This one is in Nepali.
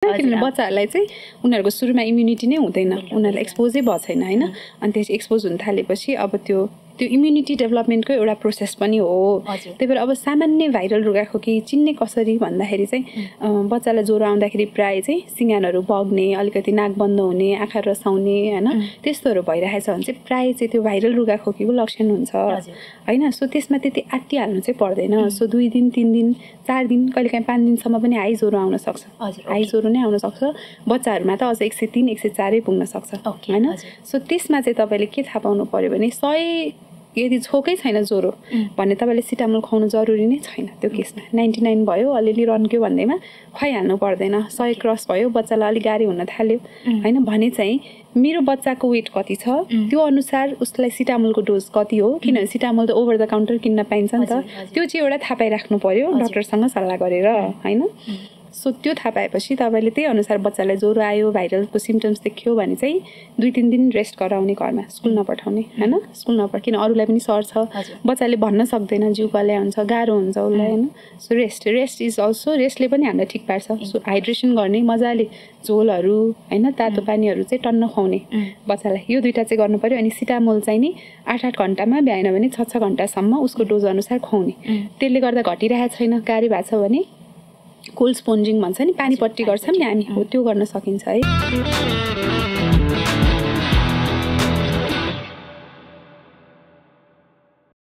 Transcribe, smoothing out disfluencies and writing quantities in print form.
किनभने बच्चाहरूलाई चाहिँ उनीहरूको सुरुमा इम्युनिटी नै हुँदैन, उनीहरूलाई एक्सपोजै भएको छैन होइन। अनि त्यसपछि एक्सपोज हुन थालेपछि अब त्यो इम्युनिटी डेभलपमेन्टको एउटा प्रोसेस पनि हो। त्यही भएर अब सामान्य भाइरल रुगाखोकी चिन्ने कसरी भन्दाखेरि चाहिँ बच्चालाई ज्वरो आउँदाखेरि प्रायः चाहिँ सिँगानहरू बग्ने, अलिकति नाक बन्द हुने, आँखा रसाउने होइन त्यस्तोहरू भइरहेछ भने चाहिँ प्रायः चाहिँ त्यो भाइरल रुगाखोकीको लक्षण हुन्छ होइन। सो त्यसमा त्यति आत्तिहाल्नु चाहिँ पर्दैन। सो 2 दिन 3 दिन 4 दिन कहिलेकाहीँ 5 दिनसम्म पनि हाई ज्वरो आउन सक्छ। हाई ज्वरो नै आउन सक्छ। बच्चाहरूमा त अझ 103 104 पुग्न सक्छ होइन। सो त्यसमा चाहिँ तपाईँले के थाहा पाउनु पर्यो भने 100 यदि छोकै छैन ज्वरो भने तपाईँले सिटामोल खुवाउनु जरुरी नै छैन। त्यो केसमा 99 भयो अलिअलि रन्क्यो भन्दैमा खुवाइहाल्नु पर्दैन। 100 क्रस भयो बच्चालाई अलिक गाह्रो हुन थाल्यो होइन भने चाहिँ मेरो बच्चाको वेट कति छ त्यो अनुसार उसलाई सिटामोलको डोज कति हो, किनभने सिटामोल त ओभर द काउन्टर किन्न पाइन्छ नि त। त्यो चाहिँ एउटा थाहा पाइराख्नु पर्यो डक्टरसँग सल्लाह गरेर होइन। सो त्यो थाहा पाएपछि तपाईँले त्यही अनुसार बच्चालाई ज्वरो आयो, भाइरलको सिम्टम्स देखियो भने चाहिँ 2-3 दिन रेस्ट गराउने, घरमा स्कुल नपठाउने होइन। स्कुल किन अरूलाई पनि सर्छ, बच्चाले भन्न सक्दैन, जिउ कल्या हुन्छ, गाह्रो हुन्छ उसलाई होइन। सो रेस्ट इज अल्सो, रेस्टले पनि हामीलाई ठिक पार्छ। सो हाइड्रेसन गर्ने मजाले, झोलहरू होइन तातो पानीहरू चाहिँ टन्न खुवाउने बच्चालाई, यो दुईवटा चाहिँ गर्नु पर्यो। अनि सिटामोल चाहिँ नि 8-8 घन्टामा भ्याएन भने 6-6 घन्टासम्म उसको डोज अनुसार खुवाउने। त्यसले गर्दा घटिरहेको छैन, गाह्रो भएको छ भने कोल्ड स्पोन्जिङ भन्छ नि, पानी पट्टी गर्छौँ नि हामी, हो त्यो गर्न सकिन्छ है।